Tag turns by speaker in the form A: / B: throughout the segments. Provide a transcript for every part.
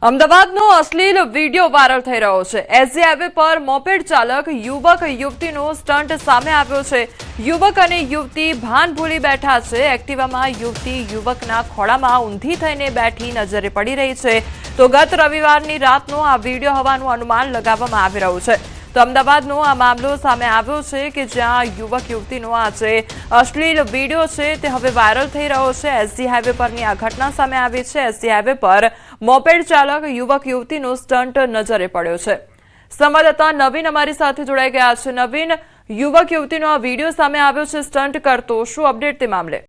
A: અમદાવાદનો અશ્લીલ video viral થઈ રહ્યો છે। એસજી હાઈવે પર મોપેડ ચાલક યુવક યુવતીનો સ્ટન્ટ સામે આવ્યો છે। યુવક અને યુવતી ભાન ભૂલી બેઠા છે। એક્ટિવામાં યુવતી યુવકના ખોળામાં ઊંધી થઈને બેઠી નજરે પડી રહી છે। તો ગત રવિવારની રાતનો આ વિડીયો હોવાનું અનુમાન લગાવવામાં આવી રહ્યું છે। તો અમદાવાદનો આ મામલો સામે આવ્યો છે કે જ્યાં યુવક યુવતીનો આજે અશ્લીલ વિડીયો છે તે હવે વાયરલ થઈ રહ્યો છે। એસજી હાઈવે પરની આ ઘટના સામે આવી છે। એસજી હાઈવે પર મોપેડ ચાલક યુવક યુવતીનો સ્ટન્ટ નજરે પડ્યો છે। સંવાદદાતા નવીન અમારી સાથે જોડાઈ ગયા છે। નવીન, યુવક યુવતીનો આ વિડીયો સામે આવ્યો છે સ્ટન્ટ કરતો, શું અપડેટ તે મામલે?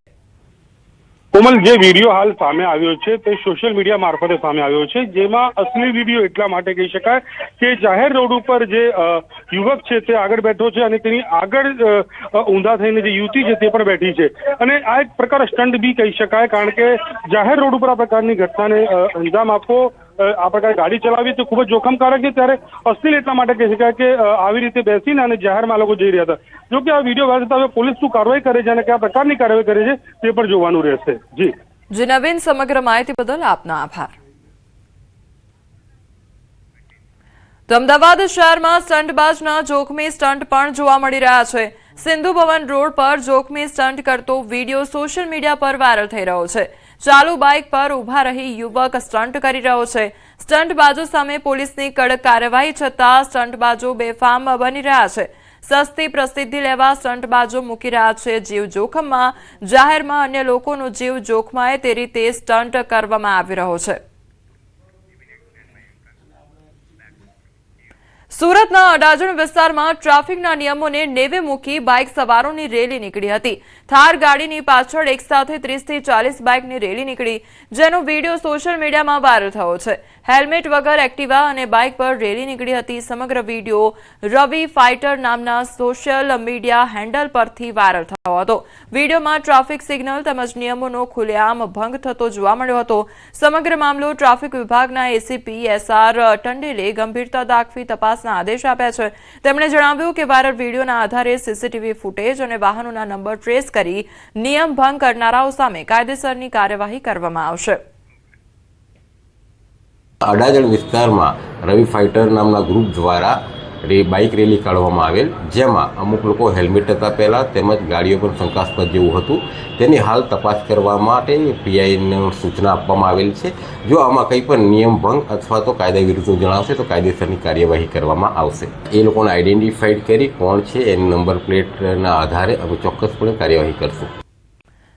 B: કોમલ, જે વિડીયો હાલ સામે આવ્યો છે તે સોશિયલ મીડિયા મારફતે સામે આવ્યો છે, જેમાં અશ્લીલ વિડીયો એટલા માટે કહી શકાય કે જાહેર રોડ ઉપર જે યુવક છે તે આગળ બેઠો છે અને તેની આગળ ઊંધા થઈને જે યુવતી છે તે પણ બેઠી છે અને આ એક પ્રકાર સ્ટન્ટ બી કહી શકાય, કારણ કે જાહેર રોડ ઉપર આ પ્રકારની ઘટનાને અંજામ આપવો, આ પ્રકારે ગાડી ચલાવવી તો ખૂબ જ જોખમકારક છે। ત્યારે અશ્લીલ એટલા માટે કહી શકાય કે આવી રીતે બેસીને અને જાહેરમાં લોકો જઈ રહ્યા હતા। જો કે આ વિડીયો વાયરલ થતા હવે પોલીસ શું કાર્યવાહી કરે છે અને કયા પ્રકારની કાર્યવાહી કરે છે તે પણ જોવાનું રહેશે। જી
A: નવીન, સમગ્ર માહિતી બદલ આપનો આભાર। તો અમદાવાદ શહેરમાં સ્ટંટબાજના જોખમી સ્ટન્ટ પણ જોવા મળી રહ્યા છે। સિંધુ ભવન રોડ પર જોખમી સ્ટન્ટ કરતો વિડીયો સોશિયલ મીડિયા પર વાયરલ થઈ રહ્યો છે। ચાલુ બાઇક પર ઉભા રહી યુવક સ્ટન્ટ કરી રહ્યો છે। સ્ટંટબાજો સામે પોલીસની કડક કાર્યવાહી છતાં સ્ટંટબાજો બેફામ બની રહ્યા છે। સસ્તી પ્રસિદ્ધિ લેવા સ્ટંટબાજો મૂકી રહ્યા છે જીવ જોખમમાં। જાહેરમાં અન્ય લોકોનો જીવ જોખમાય તે રીતે સ્ટન્ટ કરવામાં આવી રહ્યો છે। સુરતના અડાજણ વિસ્તારમાં ટ્રાફિકના નિયમોને નેવે મૂકી બાઇક સવારોની રેલી નીકળી હતી। થાર ગાડીની પાછળ એકસાથે 30 થી 40 બાઇકની રેલી નીકળી, જેનો વિડીયો સોશિયલ મીડિયામાં વાયરલ થયો છે। હેલ્મેટ વગર એક્ટિવા અને બાઇક પર રેલી નીકળી હતી। સમગ્ર વિડીયો રવિ ફાઇટર નામના સોશિયલ મીડિયા હેન્ડલ પરથી વાયરલ થયો હતો। વિડીયોમાં ટ્રાફિક સિગ્નલ તેમજ નિયમોનો ખુલ્લેઆમ ભંગ થતો જોવા મળ્યો હતો। સમગ્ર મામલો ટ્રાફિક વિભાગના એસીપી એસઆર ટંડેલે ગંભીરતા દાખવી તપાસના આદેશ આપ્યા છે। તેમણે જણાવ્યું કે વાયરલ વિડીયોના આધારે સીસીટીવી ફૂટેજ અને વાહનોના નંબર ટ્રેસ કરી નિયમ ભંગ કરનારાઓ સામે કાયદેસરની કાર્યવાહી કરવામાં આવશે।
C: અડાજણ વિસ્તારમાં રવિ ફાઇટર નામના ગ્રુપ દ્વારા બાઇક રેલી કાઢવામાં આવેલ, જેમાં અમુક લોકો હેલ્મેટ હતા પહેલાં, તેમજ ગાડીઓ પણ શંકાસ્પદ જેવું હતું। તેની હાલ તપાસ કરવા માટે પીઆઈને સૂચના આપવામાં આવેલ છે। જો આમાં કંઈ પણ નિયમ ભંગ અથવા તો કાયદા વિરુદ્ધનું જણાવશે તો કાયદેસરની કાર્યવાહી કરવામાં આવશે। એ લોકોને આઈડેન્ટિફાઈડ કરી કોણ છે એની નંબર પ્લેટના આધારે અમે ચોક્કસપણે કાર્યવાહી કરશું।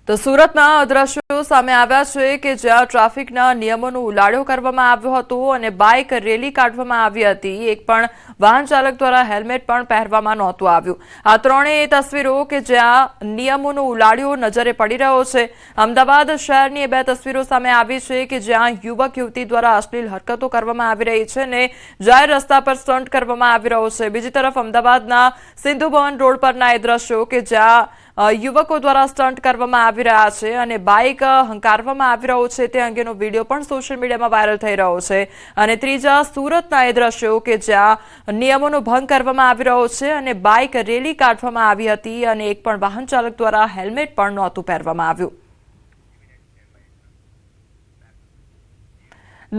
A: તો સુરતના દ્રશ્યો સામે આવ્યા છે કે જ્યાં ટ્રાફિકના નિયમોનો ઉલાળો કરવામાં આવ્યો હતો અને બાઇક રેલી કાઢવામાં આવી હતી। એક પણ વાહન ચાલક દ્વારા હેલ્મેટ પણ પહેરવામાં નહોતું આવ્યું। આ ત્રણેય તસવીરો કે જ્યાં નિયમોનો ઉલાળ્યો નજરે પડી રહ્યો છે। અમદાવાદ શહેરની બે તસવીરો સામે આવી છે કે જ્યાં યુવક યુવતી દ્વારા અશ્લીલ હરકતો કરવામાં આવી રહી છે અને જાહેર રસ્તા પર સ્ટન્ટ કરવામાં આવી રહ્યો છે। બીજી તરફ અમદાવાદના સિંધુ ભવન રોડ પરના એ દ્રશ્યો કે જ્યાં યુવકો દ્વારા સ્ટન્ટ કરવામાં આવી રહ્યા છે અને બાઇક હંકારવામાં આવી રહ્યો છે તે અંગેનો વિડીયો પણ સોશિયલ મીડિયામાં વાયરલ થઈ રહ્યો છે। અને ત્રીજા સુરતના એ દ્રશ્યો કે જ્યાં નિયમોનો ભંગ કરવામાં આવી રહ્યો છે અને બાઇક રેલી કાઢવામાં આવી હતી અને એક પણ વાહન ચાલક દ્વારા હેલ્મેટ પણ નહોતું પહેરવામાં આવ્યું।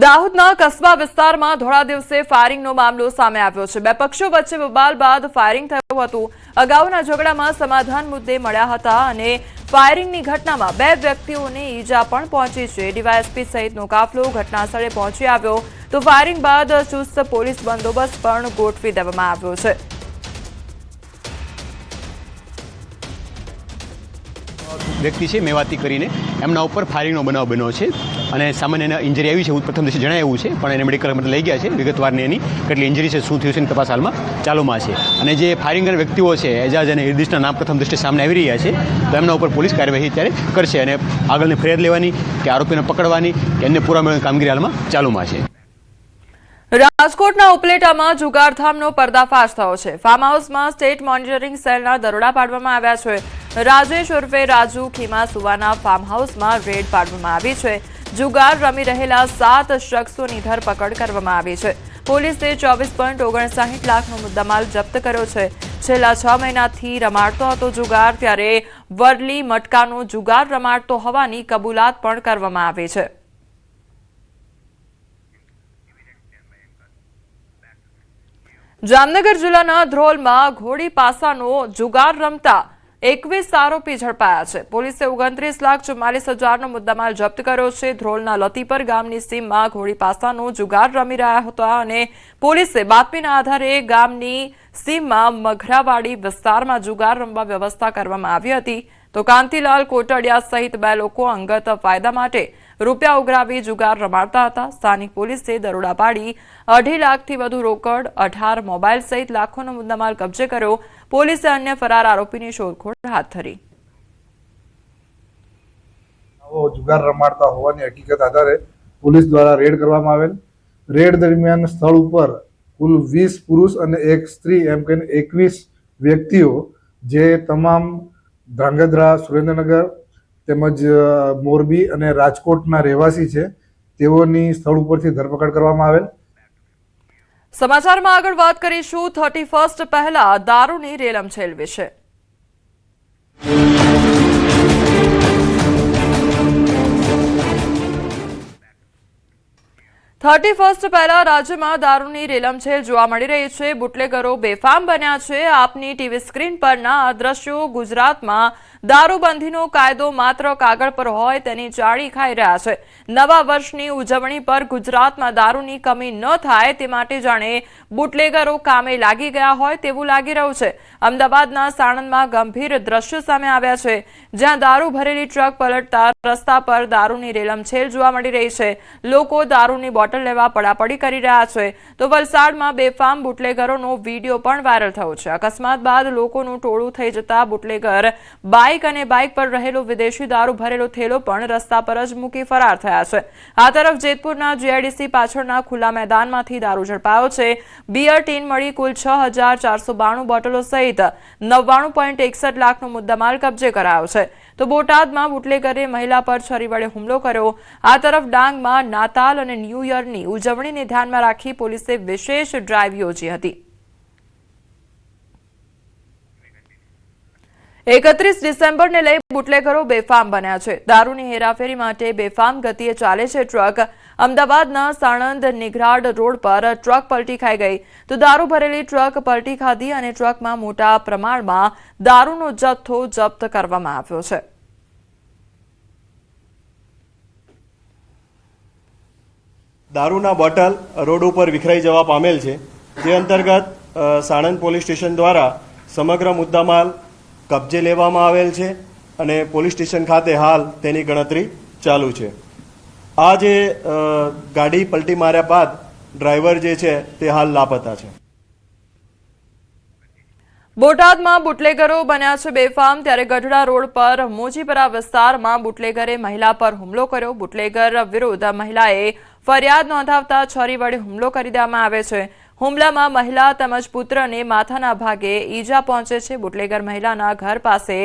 A: દાહોદના કસ્બા વિસ્તારમાં ધોળા દિવસે ફાયરિંગનો મામલો સામે આવ્યો છે। બે પક્ષો વચ્ચે બબાલ બાદ ફાયરિંગ થયું હતું। અગાઉના ઝઘડામાં સમાધાન મુદ્દે મળ્યા હતા અને ફાયરિંગની ઘટનામાં બે વ્યક્તિઓને ઈજા પણ પહોંચી છે। ડીવાયએસપી સહિતનો કાફલો ઘટનાસ્થળે પહોંચી આવ્યો તો ફાયરિંગ બાદ ચુસ્ત પોલીસ બંદોબસ્ત પણ ગોઠવી દેવામાં આવ્યો છે।
D: વ્યક્તિ છે મેવાતી કરીને, એમના ઉપર ફાયરિંગનો બનાવ બન્યો છે અને સામાન્ય એને ઇન્જરી આવી છે એવું પ્રથમ દિવસે જણાવ્યું છે, પણ એને મેડિકલ માટે લઈ ગયા છે। વિગતવારની એની કેટલી ઇન્જરી છે, શું થયું છે એની તપાસ હાલમાં ચાલુમાં છે। અને જે ફાયરિંગ કરનાર વ્યક્તિઓ છે એજાજ અને ઇરદિશના નામ પ્રથમ દૃષ્ટિએ સામે આવી રહ્યા છે, તો એમના ઉપર પોલીસ કાર્યવાહી અત્યારે કરશે અને આગળની ફરિયાદ લેવાની કે આરોપીને પકડવાની કે અન્ય પૂરા મેળવવાની કામગીરી હાલમાં ચાલુમાં છે।
A: રાજકોટના ઉપલેટામાં જુગારધામનો પર્દાફાશ થયો છે। ફાર્મ હાઉસમાં સ્ટેટ મોનિટરિંગ સેલના દરોડા પાડવામાં આવ્યા છે। રાજેશ ઉર્ફે રાજુ ખીમાસુવાના ફાર્મ હાઉસમાં રેડ પાડવામાં આવી છે। જુગાર રમી રહેલા 7 શખ્સોની ધરપકડ કરવામાં આવી છે। પોલીસે 24.59 લાખનો મુદ્દામાલ જપ્ત કર્યો છે। છેલ્લા 6 મહિનાથી રમાડતો હતો જુગાર, ત્યારે વરલી મટકાનો જુગાર રમાડતો હોવાની કબૂલાત પણ કરવામાં આવી છે। જામનગર જિલ્લાના ધ્રોલમાં ઘોડી પાસાનો જુગાર રમતા 21 આરોપી ઝડપાયા છે. પોલીસે 29,44,000નો મુદ્દામાલ જપ્ત કર્યો છે. ધ્રોલના લતીપર ગામની સીમમાં ઘોડી પાસાનો જુગાર રમી રહ્યા હતા અને પોલીસે બાતમીના આધારે ગામની સીમમાં મઘરાવાડી વિસ્તારમાં જુગાર રમવા વ્યવસ્થા કરવામાં આવી હતી. તો કાંતિલાલ કોટડિયા સહિત 2 લોકો અંગત ફાયદા માટે રૂપિયા ઉઘરાવી જુગાર રમાડતા હતા. સ્થાનિક પોલીસે દરોડા પાડી 2.5 લાખથી વધુ રોકડ, 18 મોબાઈલ સહિત લાખોનો મુદ્દામાલ કબજે કર્યો. પોલીસે અન્ય ફરાર આરોપીની શોધખોળ હાથ ધરી.
E: જુગાર રમાડતા હોવાની હકીકત આધારે પોલીસ દ્વારા રેડ કરવામાં આવેલ. રેડ દરમિયાન સ્થળ ઉપર કુલ 20 પુરુષ અને 1 સ્ત્રી એમ કરીને 21 વ્યક્તિઓ જે તમામ ધ્રાંગધ્રા, સુરેન્દ્રનગર તેમજ મોરબી અને રાજકોટના રહેવાસી છે તેઓની સ્થળ ઉપરથી ધરપકડ કરવામાં આવેલ.
A: સમાચારમાં આગળ વાત કરીશું 31st પહેલા દારૂની રેલમછેલ વિશે. 31st પહેલા રાજ્યમાં દારૂની રેલમછેલ જોવા મળી રહી છે. બુટલેગરો બેફામ બન્યા છે. આપની ટીવી સ્ક્રીન પરના આ દ્રશ્યો ગુજરાતમાં દારૂબંધીનો કાયદો માત્ર કાગળ પર હોય તેની ચાળી ખાઈ રહ્યા છે. નવા વર્ષની ઉજવણી પર ગુજરાતમાં દારૂની કમી ન થાય તે માટે જાણે બુટલેગરો કામે લાગી ગયા હોય તેવું લાગી રહ્યું છે. અમદાવાદના સાણંદમાં ગંભીર દ્રશ્યો સામે આવ્યા છે, જ્યાં દારૂ ભરેલી ટ્રક પલટતા રસ્તા પર દારૂની રેલમછેલ જોવા મળી રહી છે. લોકો દારૂની બોટલ લેવા પડાપડી કરી રહ્યા છે. તો વલસાડમાં બેફામ બુટલેગરોનો વિડીયો પણ વાયરલ થયો છે. અકસ્માત બાદ લોકોનું ટોળું થઈ જતા બુટલેગર બાઇક અને બાઇક પર રહેલો વિદેશી દારૂ ભરેલો થેલો પણ રસ્તા પર જ મૂકી ફરાર થયા છે. આ તરફ જેતપુરના જીઆઈડીસી પાછળના ખુલ્લા મેદાનમાંથી દારૂ ઝડપાયો છે. બિયર ટીન મળી કુલ 6,492 બોટલો સહિત 99.61 લાખનો મુદ્દામાલ કબજે કરાયો છે. તો બોટાદમાં બુટલેગરે મહિલા પર છરી વડે હુમલો કર્યો. આ તરફ ડાંગમાં નાતાલ અને ન્યૂ યરની ઉજવણીને ધ્યાનમાં રાખી પોલીસે વિશેષ ડ્રાઈવ યોજી હતી. 31 ડિસેમ્બરને લઈ બુટલેગરો બેફામ બન્યા છે. દારૂની હેરાફેરી માટે બેફામ ગતિએ ચાલે છે ટ્રક. અમદાવાદના સાણંદ નિઘરાડ રોડ પર ટ્રક પલટી ખાઈ ગઈ. તો દારૂ ભરેલી ટ્રક પલટી ખાધી અને ટ્રકમાં મોટા પ્રમાણમાં દારૂનો જથ્થો જપ્ત કરવામાં આવ્યો છે.
F: દારૂના બોટલ રોડ ઉપર વિખરાઈ જવા પામેલ છે. જે અંતર્ગત સાણંદ પોલીસ સ્ટેશન દ્વારા સમગ્ર મુદ્દામાલ કબજે લેવામાં આવેલ છે અને પોલીસ સ્ટેશન ખાતે હાલ તેની ગણતરી ચાલુ છે. આ જે ગાડી પલટી માર્યા બાદ ડ્રાઈવર જે છે તે હાલ લાપતા છે.
A: બોટાદમાં બુટલેગરો બન્યા છે બેફામ. ત્યારે ગઢડા રોડ પર મોજીપરા વિસ્તારમાં બુટલેગરે મહિલા પર હુમલો કર્યો. બુટલેગર વિરુદ્ધ મહિલાએ ફરિયાદ નોંધાવતા છરી વડે હુમલો કરી દેવામાં આવે છે. હુમલામાં મહિલા તેમજ પુત્રને માથાના ભાગે ઈજા પહોંચે છે. બુટલેગર મહિલાના ઘર પાસે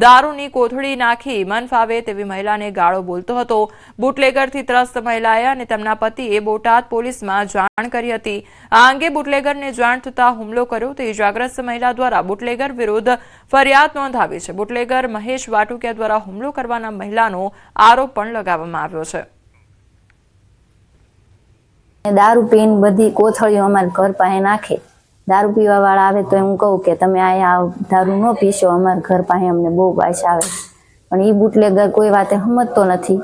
A: દારૂની કોથળી નાખી મન ફાવે તેવી મહિલાને ગાળો બોલતો હતો. બુટલેગરથી ત્રસ્ત મહિલાએ અને તેમના પતિએ બોટાદ પોલીસમાં જાણ કરી હતી. આ અંગે બુટલેગરને જાણ થતાં હુમલો કર્યો. તે ઈજાગ્રસ્ત મહિલા દ્વારા બુટલેગર વિરુદ્ધ ફરિયાદ નોંધાવી છે. બુટલેગર મહેશ વાટુકિયા દ્વારા હુમલો કરવાના મહિલાનો આરોપ પણ લગાવવામાં આવ્યો છે.
G: દારૂ પીને બધી કોથળીઓ અમારા ઘર પાસે નાખે. દારૂ પીવા વાળા આવે તો હું કહું કે તમે અહીંયા દારૂ ન પીશો, અમારા ઘર પાસે અમને બહુ પાછા આવે. પણ એ બુટલેગર કોઈ વાતે સમજતો નથી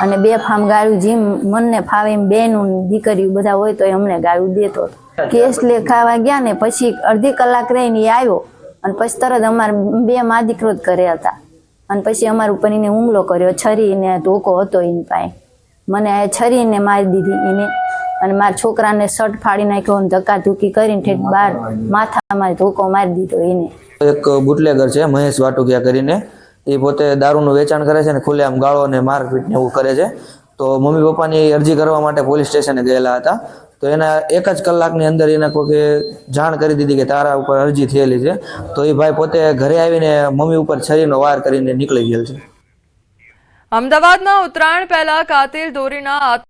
G: અને બેફામ ગાળું જેમ મનને ફાવે એમ બેનું દીકરીઓ બધા હોય તો અમને ગાળું દેતો. કેસ લેખાવા ગયા ને પછી અડધી કલાક રહીને એ આવ્યો અને પછી તરત અમારે 2 મા દીકરો જ ઘરે હતા અને પછી અમારા ઉપર એને હુમલો કર્યો. છરીને ધોકો હતો એની પાસે. મને છરીને મારી દીધી એને અને મારા છોકરાને શર્ટ ફાડી નાખ્યો અને ધક્કાધુક્કી કરીને ઠેઠ બહાર માથામાં ધોકો મારી દીધો એને.
H: એક બુટલેગર છે મહેશ વાટુકિયા કરીને, એ પોતે દારૂનું વેચાણ કરે છે ને ખુલ્લેઆમ ગાળો ને મારપીટ ને એવું કરે છે. તો મમ્મી પપ્પાની અરજી કરવા માટે પોલીસ સ્ટેશને ગયેલા હતા. તો એના 1 જ કલાકની અંદર એને કોઈ જાણ કરી દીધી કે તારા ઉપર અરજી થયેલી છે. તો એ ભાઈ પોતે ઘરે આવીને મમ્મી ઉપર છરીનો વાર કરીને નીકળી ગયેલ છે.
A: અમદાવાદમાં ઉત્તરાયણ પહેલા કાતિલ દોરીના